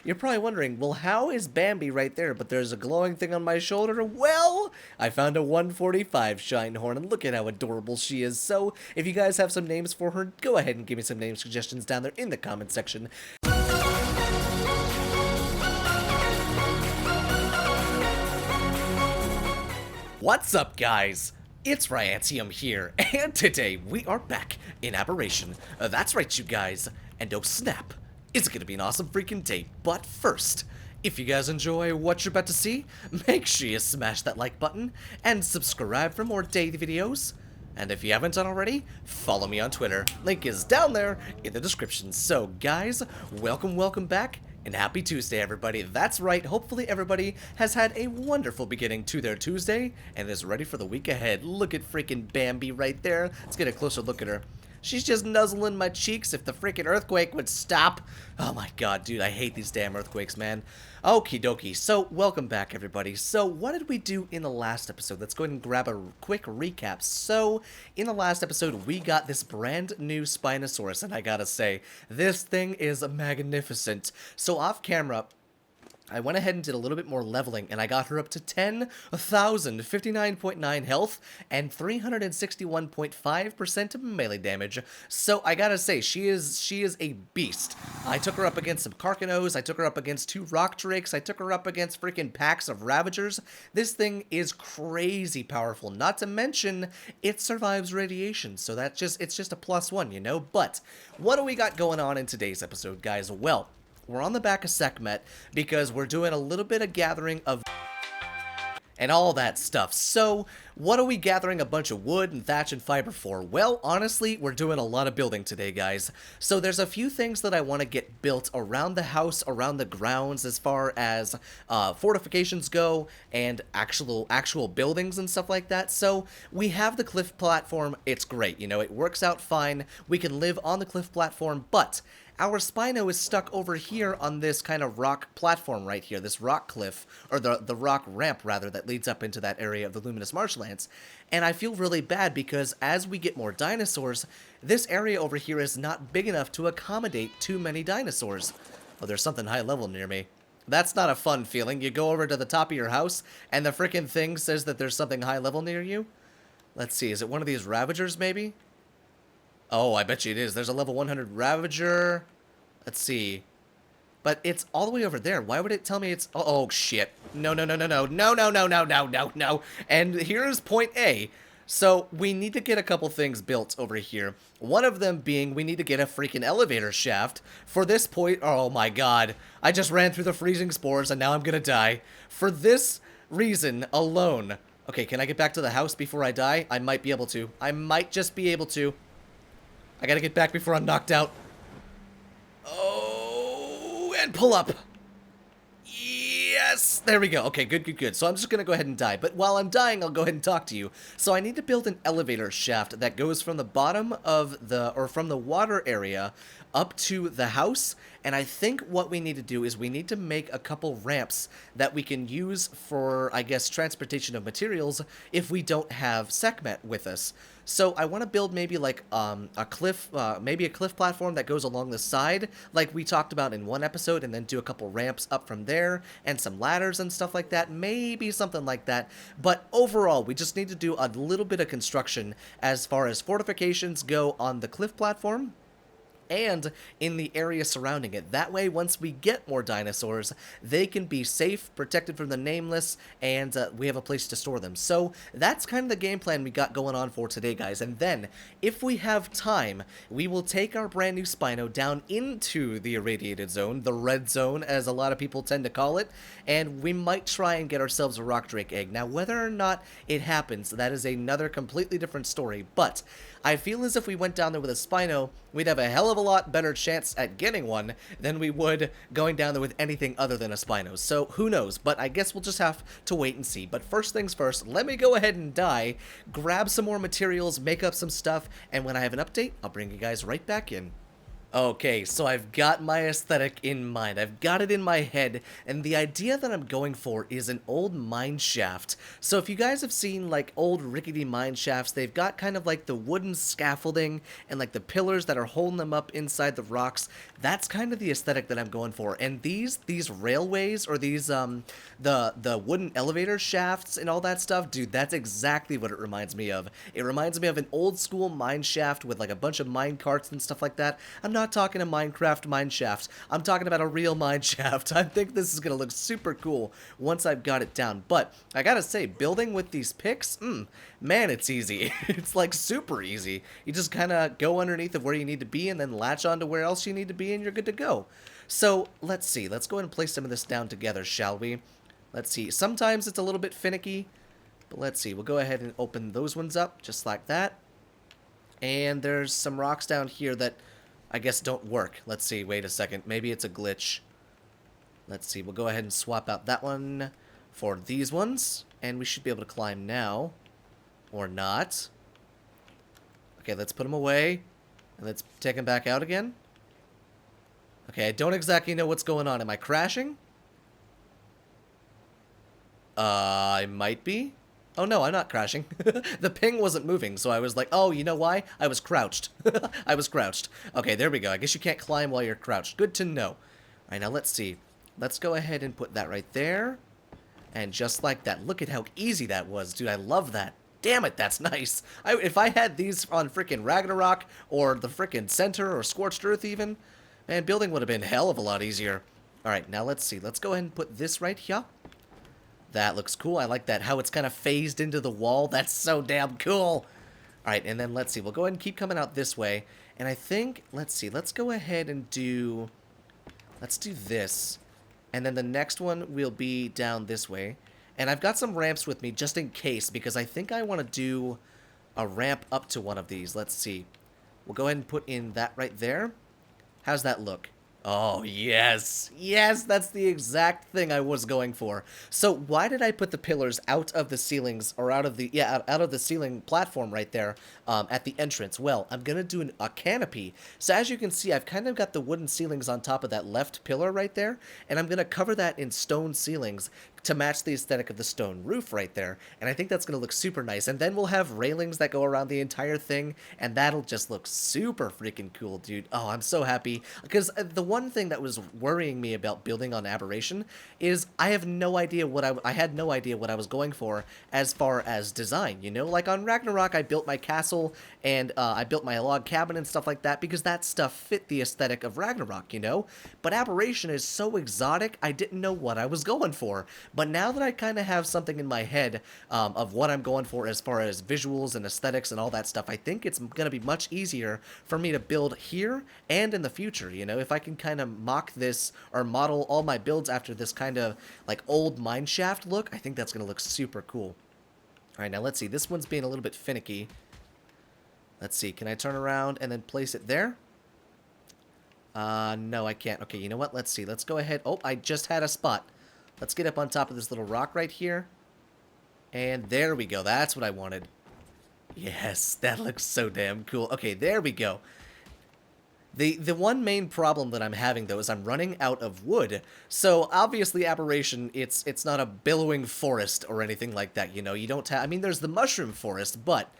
You're probably wondering, well, how is Bambi right there, but there's a glowing thing on my shoulder? Well, I found a 145 shine horn, and look at how adorable she is. So, if you guys have some names for her, go ahead and give me some name suggestions down there in the comment section. What's up, guys? It's Ryantium here, and today we are back in Aberration. That's right, you guys, and oh snap, it's gonna be an awesome freaking day. But first, if you guys enjoy what you're about to see, make sure you smash that like button and subscribe for more daily videos. And if you haven't done already, follow me on Twitter. Link is down there in the description. So guys, welcome back. And happy Tuesday, everybody. That's right, hopefully everybody has had a wonderful beginning to their Tuesday and is ready for the week ahead. Look at freaking Bambi right there. Let's get a closer look at her. She's just nuzzling my cheeks. If the freaking earthquake would stop. Oh my god, dude, I hate these damn earthquakes, man. Okie dokie. So, welcome back, everybody. So, what did we do in the last episode? Let's go ahead and grab a quick recap. So, in the last episode, we got this brand new Spinosaurus, and I gotta say, this thing is magnificent. So, off camera, I went ahead and did a little bit more leveling, and I got her up to 10,059.9 health and 361.5% melee damage. So I gotta say, she is a beast. I took her up against some Carcanos, I took her up against 2 Rock Drakes, I took her up against freaking packs of Ravagers. This thing is crazy powerful, not to mention it survives radiation, so it's just a +1, you know? But what do we got going on in today's episode, guys? Well, we're on the back of Sekhmet because we're doing a little bit of gathering of and all that stuff. So, what are we gathering a bunch of wood and thatch and fiber for? Well, honestly, we're doing a lot of building today, guys. So there's a few things that I want to get built around the house, around the grounds, as far as fortifications go, and actual buildings and stuff like that. So, we have the cliff platform. It's great, you know, it works out fine. We can live on the cliff platform, but our Spino is stuck over here on this kind of rock platform right here, this rock cliff, or the rock ramp, rather, that leads up into that area of the Luminous Marshlands. And I feel really bad because as we get more dinosaurs, this area over here is not big enough to accommodate too many dinosaurs. Oh, there's something high level near me. That's not a fun feeling. You go over to the top of your house, and the frickin' thing says that there's something high level near you. Let's see, is it one of these Ravagers, maybe? Oh, I bet you it is. There's a level 100 Ravager. Let's see. But it's all the way over there. Why would it tell me it's... Oh, shit. No. And here's point A. So, we need to get a couple things built over here. One of them being we need to get a freaking elevator shaft. For this point... Oh, my God. I just ran through the freezing spores, and now I'm gonna die. For this reason alone... Okay, can I get back to the house before I die? I might be able to. I might just be able to. I gotta get back before I'm knocked out. Oh, and pull up. Yes, there we go. Okay, good. So I'm just gonna go ahead and die. But while I'm dying, I'll go ahead and talk to you. So I need to build an elevator shaft that goes from the bottom of from the water area up to the house. And I think what we need to do is we need to make a couple ramps that we can use for, I guess, transportation of materials if we don't have Sekhmet with us. So I want to build maybe like a cliff platform that goes along the side, like we talked about in one episode, and then do a couple ramps up from there, and some ladders and stuff like that, maybe something like that. But overall, we just need to do a little bit of construction as far as fortifications go on the cliff platform and in the area surrounding it. That way, once we get more dinosaurs, they can be safe, protected from the nameless, and we have a place to store them. So that's kind of the game plan we got going on for today, guys. And then, if we have time, we will take our brand new Spino down into the irradiated zone, the red zone, as a lot of people tend to call it, and we might try and get ourselves a rock drake egg. Now, whether or not it happens, that is another completely different story, but I feel as if we went down there with a Spino, we'd have a hell of a lot better chance at getting one than we would going down there with anything other than a Spino. So, who knows? But I guess we'll just have to wait and see. But first things first, let me go ahead and die, grab some more materials, make up some stuff, and when I have an update, I'll bring you guys right back in. Okay, so I've got my aesthetic in mind. I've got it in my head, and the idea that I'm going for is an old mine shaft. So if you guys have seen like old rickety mine shafts, they've got kind of like the wooden scaffolding and like the pillars that are holding them up inside the rocks. That's kind of the aesthetic that I'm going for. And these railways or these the wooden elevator shafts and all that stuff, dude, that's exactly what it reminds me of. It reminds me of an old school mine shaft with like a bunch of mine carts and stuff like that. I'm not talking a Minecraft mine shaft. I'm talking about a real mine shaft. I think this is going to look super cool once I've got it down. But I gotta say, building with these picks, man, it's easy. It's like super easy. You just kind of go underneath of where you need to be and then latch onto where else you need to be and you're good to go. So let's see. Let's go ahead and place some of this down together, shall we? Let's see. Sometimes it's a little bit finicky, but let's see. We'll go ahead and open those ones up just like that. And there's some rocks down here that I guess don't work. Let's see, wait a second. Maybe it's a glitch. Let's see, we'll go ahead and swap out that one for these ones. And we should be able to climb now. Or not. Okay, let's put them away. And let's take them back out again. Okay, I don't exactly know what's going on. Am I crashing? I might be. Oh no, I'm not crashing. The ping wasn't moving, so I was like, oh, you know why? I was crouched. I was crouched. Okay, there we go. I guess you can't climb while you're crouched. Good to know. Alright, now let's see. Let's go ahead and put that right there. And just like that. Look at how easy that was, dude. I love that. Damn it, that's nice. If I had these on frickin' Ragnarok, or the frickin' Center, or Scorched Earth even, man, building would have been hell of a lot easier. Alright, now let's see. Let's go ahead and put this right here. That looks cool. I like that. How it's kind of phased into the wall. That's so damn cool. Alright, and then let's see. We'll go ahead and keep coming out this way. And I think, let's see. Let's go ahead and do... Let's do this. And then the next one will be down this way. And I've got some ramps with me just in case, because I think I want to do a ramp up to one of these. Let's see. We'll go ahead and put in that right there. How's that look? Oh, yes. Yes, that's the exact thing I was going for. So why did I put the pillars out of the ceilings, or out of the, out of the ceiling platform right there at the entrance? Well, I'm going to do a canopy. So as you can see, I've kind of got the wooden ceilings on top of that left pillar right there, and I'm going to cover that in stone ceilings to match the aesthetic of the stone roof right there. And I think that's going to look super nice. And then we'll have railings that go around the entire thing, and that'll just look super freaking cool, dude. Oh, I'm so happy. Because the one thing that was worrying me about building on Aberration is I have no idea what I had no idea what I was going for as far as design, you know? Like on Ragnarok, I built my castle, and I built my log cabin and stuff like that because that stuff fit the aesthetic of Ragnarok, you know? But Aberration is so exotic, I didn't know what I was going for. But now that I kind of have something in my head of what I'm going for as far as visuals and aesthetics and all that stuff, I think it's going to be much easier for me to build here and in the future, you know? If I can kind of mock this or model all my builds after this kind of like old mineshaft look, I think that's going to look super cool. Alright, now let's see. This one's being a little bit finicky. Let's see. Can I turn around and then place it there? No, I can't. Okay, you know what? Let's see. Let's go ahead. Oh, I just had a spot. Let's get up on top of this little rock right here. And there we go. That's what I wanted. Yes, that looks so damn cool. Okay, there we go. The one main problem that I'm having, though, is I'm running out of wood. So, obviously, Aberration, it's not a billowing forest or anything like that, you know? You don't have... I mean, there's the mushroom forest, but...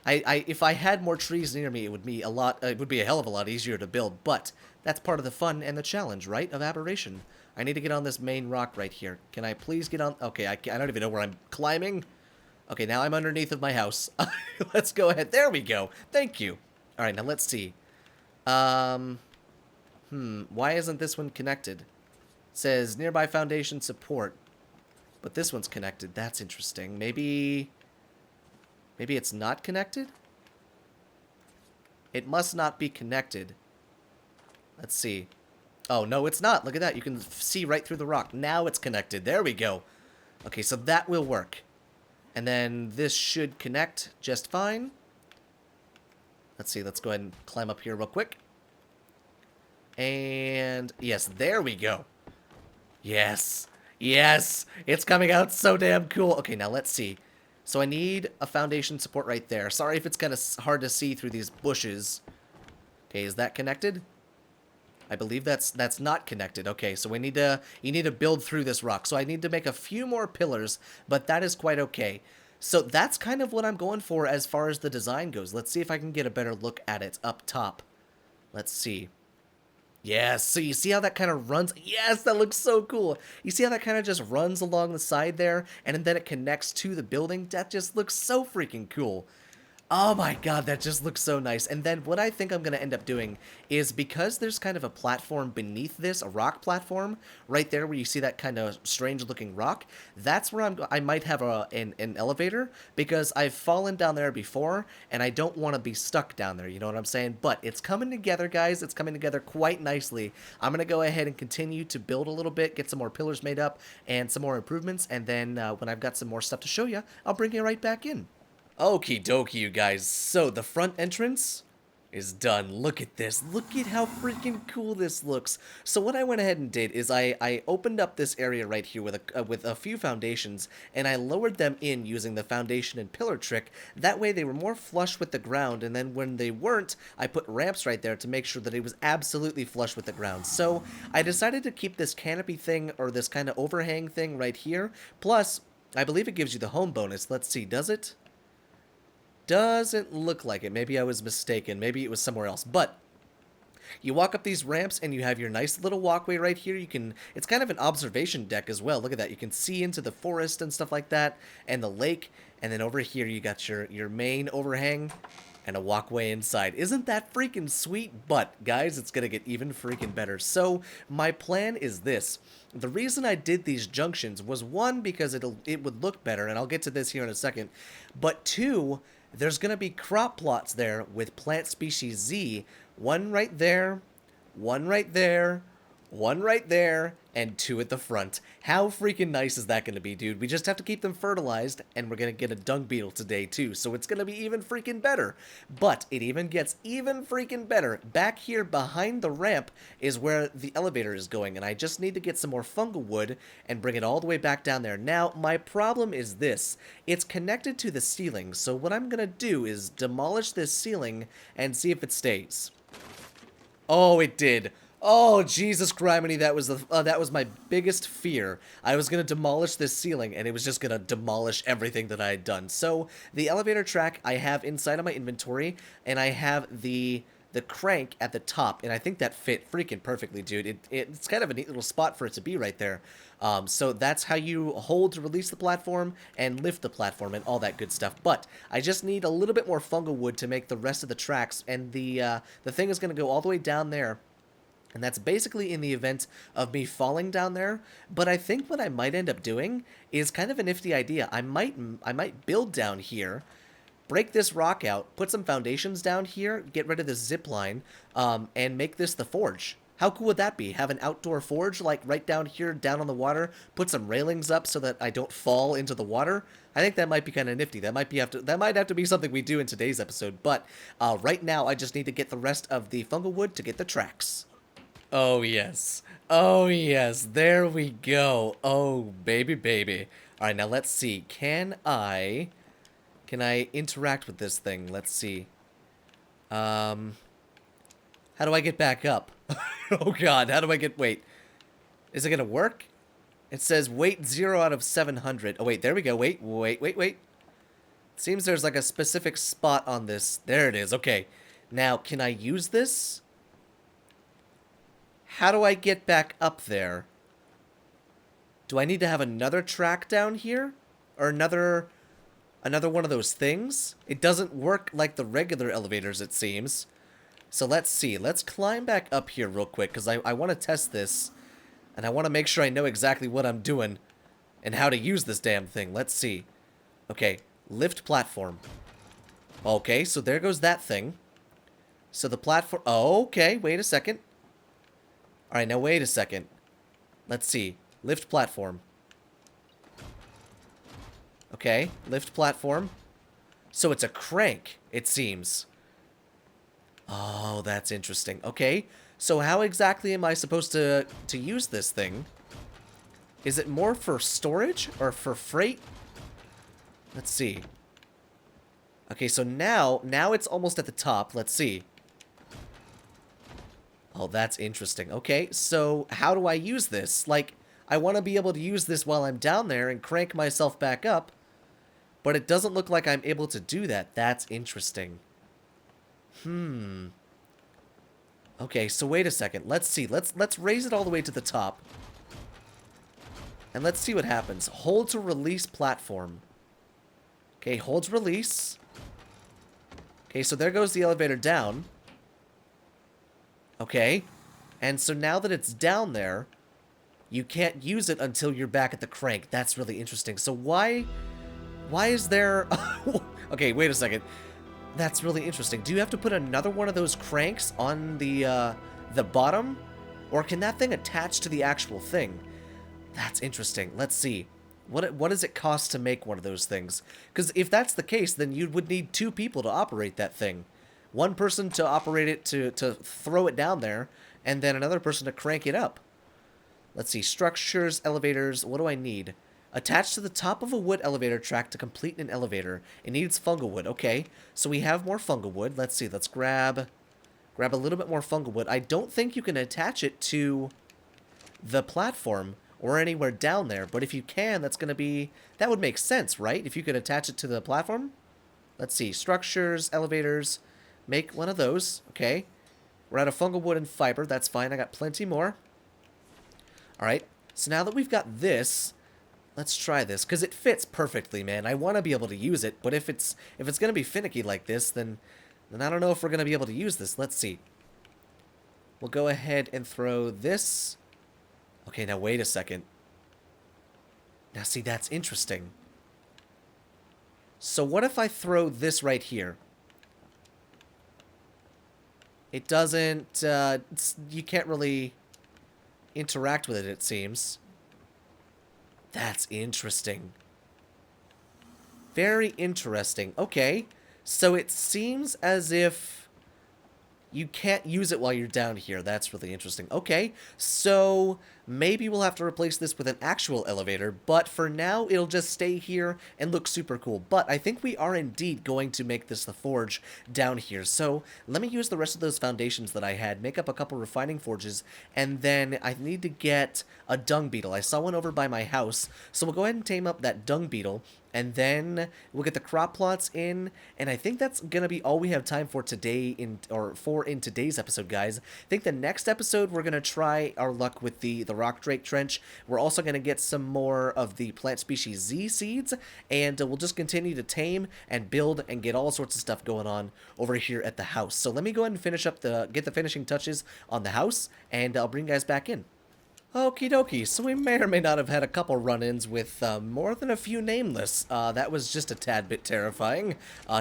if I had more trees near me, it would be a hell of a lot easier to build, but that's part of the fun and the challenge, right, of Aberration. I need to get on this main rock right here. Can I please get on? Okay, I don't even know where I'm climbing. Okay, now I'm underneath of my house. Let's go ahead. There we go. Thank you. All right, now let's see. Why isn't this one connected? It says nearby foundation support, but this one's connected. That's interesting. Maybe it's not connected? It must not be connected. Let's see. Oh, no, it's not. Look at that. You can see right through the rock. Now it's connected. There we go. Okay, so that will work. And then this should connect just fine. Let's see. Let's go ahead and climb up here real quick. And yes, there we go. Yes. Yes. It's coming out so damn cool. Okay, now let's see. So I need a foundation support right there. Sorry if it's kind of hard to see through these bushes. Okay, is that connected? I believe that's not connected. Okay, so you need to build through this rock. So I need to make a few more pillars, but that is quite okay. So that's kind of what I'm going for as far as the design goes. Let's see if I can get a better look at it up top. Let's see. Yes, so you see how that kind of runs? Yes, that looks so cool. You see how that kind of just runs along the side there, and then it connects to the building? That just looks so freaking cool. Oh my god, that just looks so nice. And then what I think I'm going to end up doing is, because there's kind of a platform beneath this, a rock platform, right there where you see that kind of strange looking rock, that's where I might have an elevator, because I've fallen down there before, and I don't want to be stuck down there, you know what I'm saying? But it's coming together, guys. It's coming together quite nicely. I'm going to go ahead and continue to build a little bit, get some more pillars made up, and some more improvements, and then when I've got some more stuff to show you, I'll bring you right back in. Okie dokie, you guys. So, the front entrance is done. Look at this. Look at how freaking cool this looks. So, what I went ahead and did is I opened up this area right here with a few foundations, and I lowered them in using the foundation and pillar trick. That way, they were more flush with the ground, and then when they weren't, I put ramps right there to make sure that it was absolutely flush with the ground. So, I decided to keep this canopy thing, or this kind of overhang thing right here. Plus, I believe it gives you the home bonus. Let's see, does it? Doesn't look like it. Maybe I was mistaken. Maybe it was somewhere else. But you walk up these ramps and you have your nice little walkway right here. It's kind of an observation deck as well. Look at that. You can see into the forest and stuff like that, and the lake. And then over here you got your main overhang and a walkway inside. Isn't that freaking sweet? But guys, it's gonna get even freaking better. So my plan is this. The reason I did these junctions was, one, because it would look better, and I'll get to this here in a second. But two, there's going to be crop plots there with plant species Z. One right there, one right there, one right there, and two at the front. How freaking nice is that going to be, dude? We just have to keep them fertilized, and we're going to get a dung beetle today, too. So it's going to be even freaking better. But it even gets even freaking better. Back here behind the ramp is where the elevator is going, and I just need to get some more fungal wood and bring it all the way back down there. Now, my problem is this. It's connected to the ceiling, so what I'm going to do is demolish this ceiling and see if it stays. Oh, it did. Oh, Jesus criminy, that was my biggest fear. I was going to demolish this ceiling, and it was just going to demolish everything that I had done. So, the elevator track I have inside of my inventory, and I have the crank at the top, and I think that fit freaking perfectly, dude. It's kind of a neat little spot for it to be right there. So that's how you hold to release the platform and lift the platform and all that good stuff. But I just need a little bit more fungal wood to make the rest of the tracks, and the thing is going to go all the way down there. And that's basically in the event of me falling down there. But I think what I might end up doing is kind of a nifty idea. I might build down here, break this rock out, put some foundations down here, get rid of this zip line, and make this the forge. How cool would that be? Have an outdoor forge, like right down here, down on the water, put some railings up so that I don't fall into the water. I think that might be kind of nifty. That might have to be something we do in today's episode. But right now, I just need to get the rest of the fungal wood to get the tracks. Oh, yes. Oh, yes. There we go. Oh, baby, baby. All right, now let's see. Can I interact with this thing? Let's see. How do I get back up? Oh, God. How do I get... Wait. Is it going to work? It says weight 0 out of 700. Oh, wait. There we go. Wait. Seems there's like a specific spot on this. There it is. Okay. Now, can I use this? How do I get back up there? Do I need to have another track down here? Or another one of those things? It doesn't work like the regular elevators, it seems. So let's see. Let's climb back up here real quick, because I want to test this. And I want to make sure I know exactly what I'm doing and how to use this damn thing. Let's see. Okay, lift platform. Okay, so there goes that thing. So the platform... Oh, okay, wait a second. Alright, now wait a second. Let's see. Lift platform. Okay, lift platform. So it's a crank, it seems. Oh, that's interesting. Okay, so how exactly am I supposed to use this thing? Is it more for storage or for freight? Let's see. Okay, so now it's almost at the top. Let's see. Oh, that's interesting. Okay, so how do I use this? Like, I want to be able to use this while I'm down there and crank myself back up, but it doesn't look like I'm able to do that. That's interesting. Okay, so wait a second. Let's see. Let's raise it all the way to the top. And let's see what happens. Hold to release platform. Okay, hold to release. Okay, so there goes the elevator down. Okay. And so now that it's down there, you can't use it until you're back at the crank. That's really interesting. So why is there... Okay, wait a second. That's really interesting. Do you have to put another one of those cranks on the bottom? Or can that thing attach to the actual thing? That's interesting. Let's see. What does it cost to make one of those things? Because if that's the case, then you would need 2 people to operate that thing. One person to operate it to throw it down there, and then another person to crank it up. Let's see. Structures, elevators. What do I need? Attached to the top of a wood elevator track to complete an elevator. It needs fungal wood. Okay, so we have more fungal wood. Let's see. Let's grab a little bit more fungal wood. I don't think you can attach it to the platform or anywhere down there, but if you can, that would make sense, right? If you could attach it to the platform. Let's see. Structures, elevators. Make one of those. Okay. We're out of fungal wood and fiber. That's fine. I got plenty more. Alright. So now that we've got this, let's try this, because it fits perfectly, man. I want to be able to use it, but if it's going to be finicky like this, then I don't know if we're going to be able to use this. Let's see. We'll go ahead and throw this. Okay, now wait a second. Now see, that's interesting. So what if I throw this right here? It doesn't, you can't really interact with it, it seems. That's interesting. Very interesting. Okay, so it seems as if you can't use it while you're down here. That's really interesting. Okay, so maybe we'll have to replace this with an actual elevator, but for now, it'll just stay here and look super cool. But I think we are indeed going to make this the forge down here. So let me use the rest of those foundations that I had, make up a couple refining forges, and then I need to get a dung beetle. I saw one over by my house, so we'll go ahead and tame up that dung beetle, and then we'll get the crop plots in, and I think that's gonna be all we have time for today in today's episode, guys. I think the next episode we're gonna try our luck with the rock drake trench. We're also gonna get some more of the plant species Z seeds, and we'll just continue to tame and build and get all sorts of stuff going on over here at the house. So let me go ahead and finish up get the finishing touches on the house, and I'll bring you guys back in. Okie dokie, so we may or may not have had a couple run-ins with more than a few nameless. That was just a tad bit terrifying,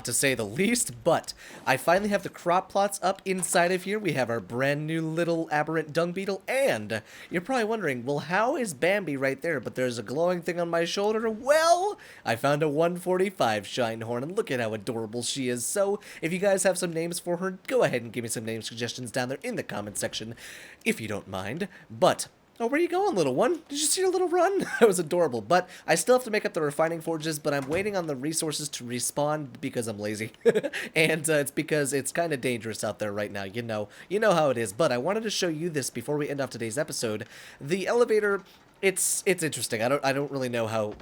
to say the least, but I finally have the crop plots up inside of here. We have our brand new little aberrant dung beetle, and you're probably wondering, well, how is Bambi right there, but there's a glowing thing on my shoulder? Well, I found a 145 shine horn, and look at how adorable she is. So if you guys have some names for her, go ahead and give me some name suggestions down there in the comment section, if you don't mind. But oh, where are you going, little one? Did you see your little run? That was adorable. But I still have to make up the refining forges, but I'm waiting on the resources to respawn because I'm lazy. And it's because it's kind of dangerous out there right now. You know how it is. But I wanted to show you this before we end off today's episode. The elevator, it's interesting. I don't really know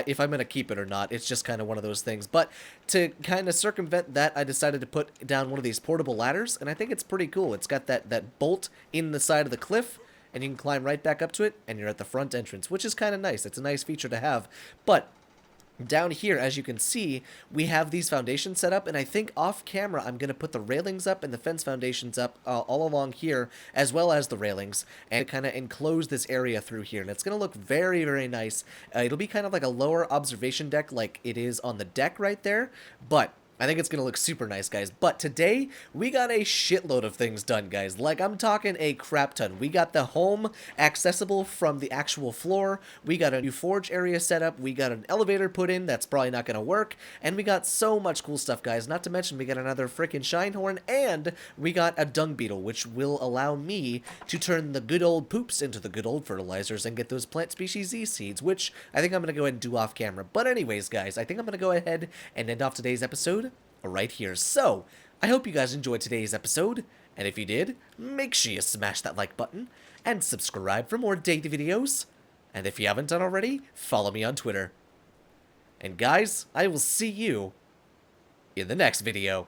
if I'm going to keep it or not. It's just kind of one of those things. But to kind of circumvent that, I decided to put down one of these portable ladders, and I think it's pretty cool. It's got that bolt in the side of the cliff, and you can climb right back up to it, and you're at the front entrance, which is kind of nice. It's a nice feature to have. But down here, as you can see, we have these foundations set up, and I think off camera I'm going to put the railings up and the fence foundations up all along here, as well as the railings, and kind of enclose this area through here. And it's going to look very, very nice. It'll be kind of like a lower observation deck like it is on the deck right there, but I think it's going to look super nice, guys. But today, we got a shitload of things done, guys. Like, I'm talking a crap ton. We got the home accessible from the actual floor. We got a new forge area set up. We got an elevator put in that's probably not going to work. And we got so much cool stuff, guys. Not to mention, we got another freaking Shinehorn. And we got a dung beetle, which will allow me to turn the good old poops into the good old fertilizers and get those plant species Z seeds, which I think I'm going to go ahead and do off camera. But anyways, guys, I think I'm going to go ahead and end off today's episode right here. So, I hope you guys enjoyed today's episode, And if you did, make sure you smash that like button and subscribe for more daily videos. And if you haven't done already, follow me on Twitter. And guys, I will see you in the next video.